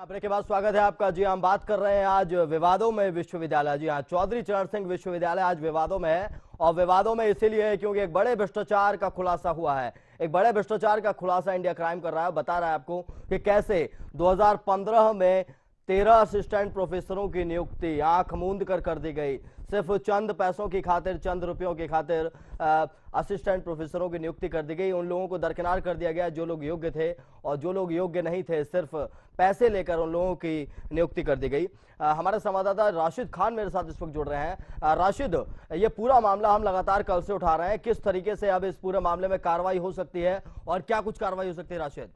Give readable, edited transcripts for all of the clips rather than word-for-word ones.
हाँ, ब्रेक के बाद स्वागत है आपका। जी हम बात कर रहे हैं आज विवादों में विश्वविद्यालय। जी हाँ, चौधरी चरण सिंह विश्वविद्यालय आज विवादों में है और विवादों में इसीलिए है क्योंकि एक बड़े भ्रष्टाचार का खुलासा हुआ है। एक बड़े भ्रष्टाचार का खुलासा इंडिया क्राइम कर रहा है, बता रहा है आपको कि कैसे 2015 में 13 असिस्टेंट प्रोफेसरों की नियुक्ति आंख मूंद कर दी गई। सिर्फ चंद पैसों की खातिर, चंद रुपयों की खातिर असिस्टेंट प्रोफेसरों की नियुक्ति कर दी गई। उन लोगों को दरकिनार कर दिया गया जो लोग योग्य थे, और जो लोग योग्य नहीं थे सिर्फ पैसे लेकर उन लोगों की नियुक्ति कर दी गई। हमारे संवाददाता राशिद खान मेरे साथ इस वक्त जुड़ रहे हैं। राशिद, ये पूरा मामला हम लगातार कल से उठा रहे हैं, किस तरीके से अब इस पूरे मामले में कार्रवाई हो सकती है और क्या कुछ कार्रवाई हो सकती है राशिद?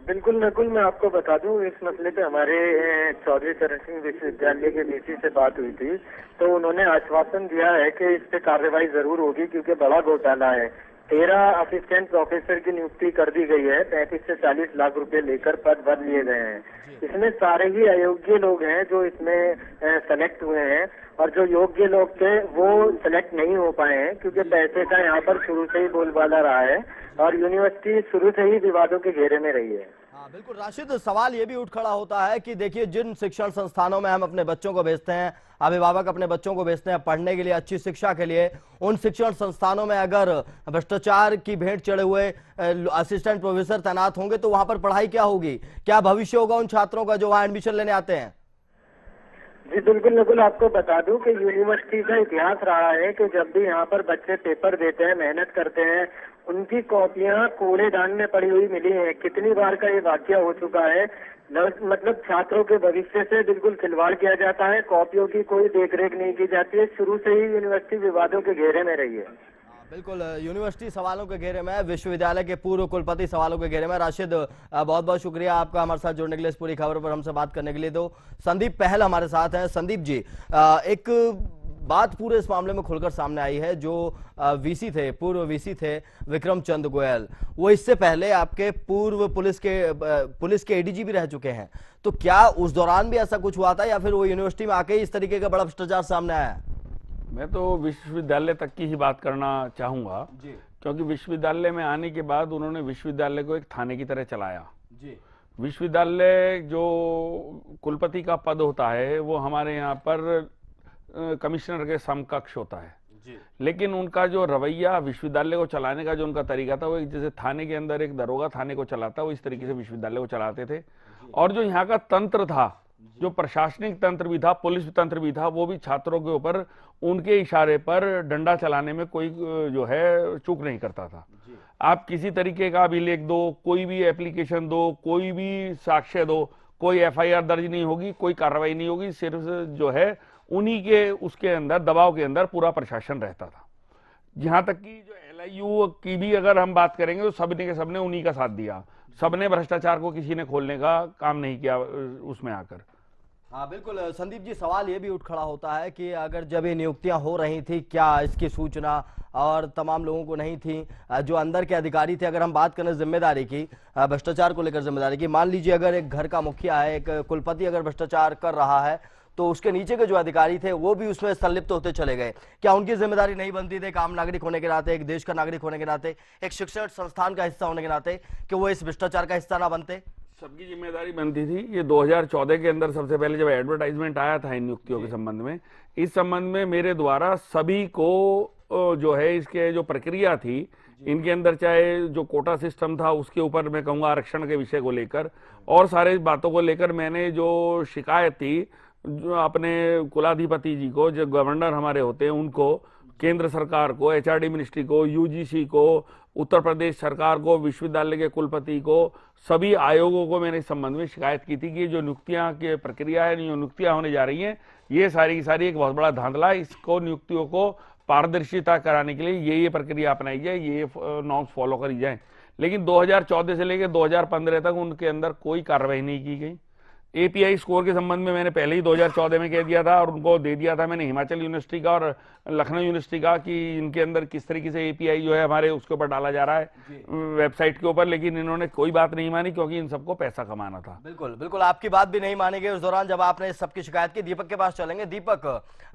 बिल्कुल नकुल, मैं आपको बता दूं, इस मसले पे हमारे चौधरी चरण सिंह विश्वविद्यालय के वीसी से बात हुई थी, तो उन्होंने आश्वासन दिया है कि इस पे कार्रवाई जरूर होगी क्योंकि बड़ा घोटाला है। 13 असिस्टेंट प्रोफेसर की नियुक्ति कर दी गई है, 35 से 40 लाख रुपए लेकर पद भर लिए गए हैं। इसमें सारे ही अयोग्य लोग हैं जो इसमें सेलेक्ट हुए हैं, और जो योग्य लोग थे वो सेलेक्ट नहीं हो पाए हैं क्योंकि पैसे का यहाँ पर शुरू से ही बोलबाला रहा है और यूनिवर्सिटी शुरू से ही विवादों के घेरे में रही है। हाँ बिल्कुल राशिद, सवाल ये भी उठ खड़ा होता है कि देखिए, जिन शिक्षण संस्थानों में हम अपने बच्चों को भेजते हैं, अभिभावक अपने बच्चों को भेजते हैं पढ़ने के लिए, अच्छी शिक्षा के लिए, उन शिक्षण संस्थानों में अगर भ्रष्टाचार की भेंट चढ़े हुए असिस्टेंट प्रोफेसर तैनात होंगे तो वहां पर पढ़ाई क्या होगी? क्या भविष्य होगा उन छात्रों का जो वहां एडमिशन लेने आते हैं? जी बिल्कुल नकुल, आपको बता दूं कि यूनिवर्सिटी का इतिहास रहा है कि जब भी यहाँ पर बच्चे पेपर देते हैं, मेहनत करते हैं, उनकी कॉपियां कूड़ेदान में पड़ी हुई मिली हैं। कितनी बार का ये वाकया हो चुका है। मतलब छात्रों के भविष्य से बिल्कुल खिलवाड़ किया जाता है, कॉपियों की कोई देखरेख नहीं की जाती है। शुरू से ही यूनिवर्सिटी विवादों के घेरे में रही है। बिल्कुल, यूनिवर्सिटी सवालों के घेरे में, विश्वविद्यालय के पूर्व कुलपति सवालों के घेरे में। राशिद, बहुत बहुत शुक्रिया आपका हमारे साथ जुड़ने के लिए, इस पूरी खबर पर हमसे बात करने के लिए। तो संदीप पहल हमारे साथ हैं। संदीप जी, एक बात पूरे इस मामले में खुलकर सामने आई है। जो वीसी थे, पूर्व वीसी थे विक्रम चंद गोयल, वो इससे पहले आपके पूर्व पुलिस के एडीजी भी रह चुके हैं। तो क्या उस दौरान भी ऐसा कुछ हुआ था या फिर वो यूनिवर्सिटी में आके ही इस तरीके का बड़ा भ्रष्टाचार सामने आया? मैं तो विश्वविद्यालय तक की ही बात करना चाहूंगा, क्योंकि विश्वविद्यालय में आने के बाद उन्होंने विश्वविद्यालय को एक थाने की तरह चलाया। विश्वविद्यालय जो कुलपति का पद होता है वो हमारे यहाँ पर कमिश्नर के समकक्ष होता है, लेकिन उनका जो रवैया विश्वविद्यालय को चलाने का जो उनका तरीका था, वो जैसे थाने के अंदर एक दरोगा थाने को चलाता, वो इस तरीके से विश्वविद्यालय को चलाते थे। और जो यहाँ का तंत्र था, जो प्रशासनिक तंत्र भी था, पुलिस तंत्र भी था, वो भी छात्रों के ऊपर उनके इशारे पर डंडा चलाने में कोई जो है चूक नहीं करता था। आप किसी तरीके का अभिलेख दो, कोई भी एप्लीकेशन दो, कोई भी साक्ष्य दो, कोई एफआईआर दर्ज नहीं होगी, कोई कार्रवाई नहीं होगी। सिर्फ जो है उन्हीं के उसके अंदर, दबाव के अंदर पूरा प्रशासन रहता था। जहां तक कि जो एलआईयू की भी अगर हम बात करेंगे तो सबने के सबने उन्हीं का साथ दिया। सबने भ्रष्टाचार को किसी ने खोलने का काम नहीं किया उसमें आकर। हाँ बिल्कुल संदीप जी, सवाल ये भी उठ खड़ा होता है कि अगर जब ये नियुक्तियां हो रही थी, क्या इसकी सूचना और तमाम लोगों को नहीं थी? जो अंदर के अधिकारी थे, अगर हम बात करें जिम्मेदारी की, भ्रष्टाचार को लेकर जिम्मेदारी की, मान लीजिए अगर एक घर का मुखिया है, एक कुलपति अगर भ्रष्टाचार कर रहा है, तो उसके नीचे के जो अधिकारी थे वो भी उसमें संलिप्त होते चले गए। क्या उनकी जिम्मेदारी नहीं बनती थी एक आम नागरिक होने के नाते, एक देश का नागरिक होने के नाते, एक शिक्षण संस्थान का हिस्सा होने के नाते, कि वो इस भ्रष्टाचार का हिस्सा ना बनते? सबकी जिम्मेदारी बनती थी। ये 2014 के अंदर सबसे पहले जब एडवर्टाइजमेंट आया था इन नियुक्तियों के संबंध में, इस संबंध में मेरे द्वारा सभी को जो है इसके जो प्रक्रिया थी, इनके अंदर चाहे जो कोटा सिस्टम था उसके ऊपर मैं कहूँगा आरक्षण के विषय को लेकर और सारे बातों को लेकर मैंने जो शिकायत थी, जो अपने कुलाधिपति जी को, जो गवर्नर हमारे होते हैं उनको, केंद्र सरकार को, एचआरडी मिनिस्ट्री को, यूजीसी को, उत्तर प्रदेश सरकार को, विश्वविद्यालय के कुलपति को, सभी आयोगों को मैंने इस संबंध में शिकायत की थी कि जो नियुक्तियां की प्रक्रिया है, जो नियुक्तियां होने जा रही हैं, ये सारी की सारी एक बहुत बड़ा धांधला है। इसको नियुक्तियों को पारदर्शिता कराने के लिए ये प्रक्रिया अपनाई जाए, ये नॉर्म्स फॉलो करी जाए। लेकिन 2014 से लेकर 2015 तक उनके अंदर कोई कार्रवाई नहीं की गई। एपीआई स्कोर के संबंध में मैंने पहले ही 2014 में कह दिया था और उनको दे दिया था मैंने हिमाचल यूनिवर्सिटी का और लखनऊ यूनिवर्सिटी का, कि इनके अंदर किस तरीके से एपीआई जो है हमारे उसके ऊपर डाला जा रहा है वेबसाइट के ऊपर, लेकिन इन्होंने कोई बात नहीं मानी क्योंकि इन सबको पैसा कमाना था। बिल्कुल बिल्कुल, आपकी बात भी नहीं मानी गई उस दौरान जब आपने इस सबकी शिकायत की। दीपक के पास चलेंगे। दीपक,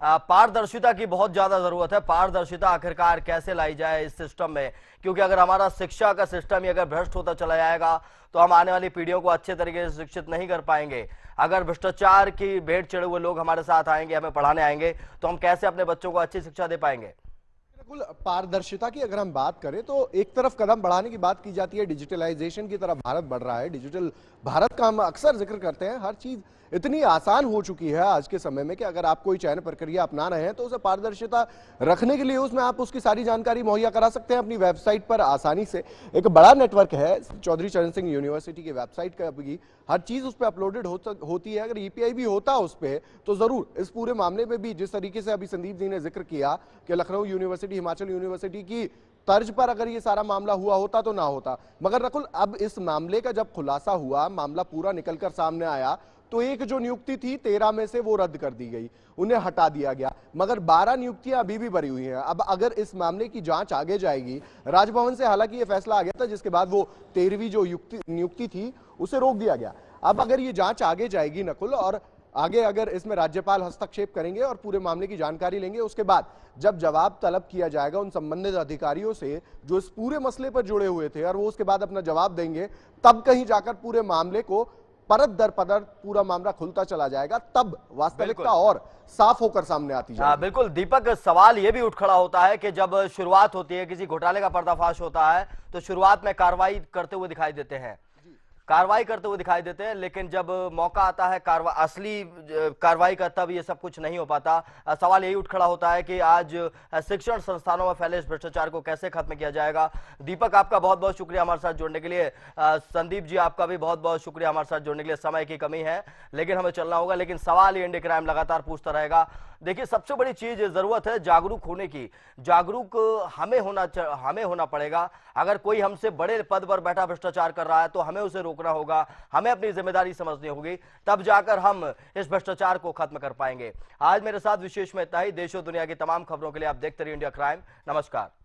पारदर्शिता की बहुत ज्यादा जरूरत है। पारदर्शिता आखिरकार कैसे लाई जाए इस सिस्टम में? क्योंकि अगर हमारा शिक्षा का सिस्टम ही अगर भ्रष्ट होता चला जाएगा तो हम आने वाली पीढ़ियों को अच्छे तरीके से शिक्षित नहीं कर पाएंगे। अगर भ्रष्टाचार की भेंट चढ़े हुए लोग हमारे साथ आएंगे, हमें पढ़ाने आएंगे, तो हम कैसे अपने बच्चों को अच्छी शिक्षा दे पाएंगे। बिल्कुल, पारदर्शिता की अगर हम बात करें तो एक तरफ कदम बढ़ाने की बात की जाती है, डिजिटलाइजेशन की तरफ भारत बढ़ रहा है। डिजिटल भारत का हम अक्सर जिक्र करते हैं। हर चीज इतनी आसान हो चुकी है आज के समय में कि अगर आप कोई चयन प्रक्रिया अपना रहे हैं तो उसे पारदर्शिता रखने के लिए उसमें आप उसकी सारी जानकारी मुहैया करा सकते हैं अपनी वेबसाइट पर आसानी से। एक बड़ा नेटवर्क है चौधरी चरण सिंह यूनिवर्सिटी की वेबसाइट का भी, हर चीज उस पर अपलोडेड होती है। अगर ईपीआई भी होता उस पर तो जरूर इस पूरे मामले में भी, जिस तरीके से अभी संदीप जी ने जिक्र किया कि लखनऊ यूनिवर्सिटी, हिमाचल यूनिवर्सिटी की तर्ज पर अगर ये सारा मामला हुआ होता तो ना होता। मगर रकुल, अब इस मामले का जब खुलासा हुआ, मामला पूरा निकलकर सामने आया, तो एक जो नियुक्ति थी 13 में से वो रद्द कर दी गई, उन्हें हटा दिया गया, मगर 12 नियुक्तियां अभी भी भरी हुई हैं। अब अगर इस मामले की जांच आगे जाएगी, राजभवन से हालांकि ये फैसला आ गया था जिसके बाद वो 13वीं जो नियुक्ति थी उसे रोक दिया गया। अब अगर ये जांच आगे जाएगी नकुल, और आगे अगर इसमें राज्यपाल हस्तक्षेप करेंगे और पूरे मामले की जानकारी लेंगे, उसके बाद जब जवाब तलब किया जाएगा उन संबंधित अधिकारियों से जो इस पूरे मसले पर जुड़े हुए थे, और वो उसके बाद अपना जवाब देंगे, तब कहीं जाकर पूरे मामले को परत दर परत पूरा मामला खुलता चला जाएगा, तब वास्तविकता और साफ होकर सामने आती जाएगी। बिल्कुल दीपक, सवाल यह भी उठ खड़ा होता है कि जब शुरुआत होती है, किसी घोटाले का पर्दाफाश होता है, तो शुरुआत में कार्रवाई करते हुए दिखाई देते हैं, लेकिन जब मौका आता है असली कार्रवाई का, तब ये सब कुछ नहीं हो पाता। सवाल यही उठ खड़ा होता है कि आज शिक्षण संस्थानों में फैले इस भ्रष्टाचार को कैसे खत्म किया जाएगा। दीपक, आपका बहुत बहुत शुक्रिया हमारे साथ जुड़ने के लिए। संदीप जी, आपका भी बहुत बहुत शुक्रिया हमारे साथ जुड़ने के लिए। समय की कमी है लेकिन हमें चलना होगा, लेकिन सवाल ये इंडिया क्राइम लगातार पूछता रहेगा। देखिए, सबसे बड़ी चीज जरूरत है जागरूक होने की। जागरूक हमें होना पड़ेगा। अगर कोई हमसे बड़े पद पर बैठा भ्रष्टाचार कर रहा है तो हमें उसे रोकना होगा, हमें अपनी जिम्मेदारी समझनी होगी, तब जाकर हम इस भ्रष्टाचार को खत्म कर पाएंगे। आज मेरे साथ विशेष में इतना ही। देश और दुनिया की तमाम खबरों के लिए आप देखते रहिए इंडिया क्राइम। नमस्कार।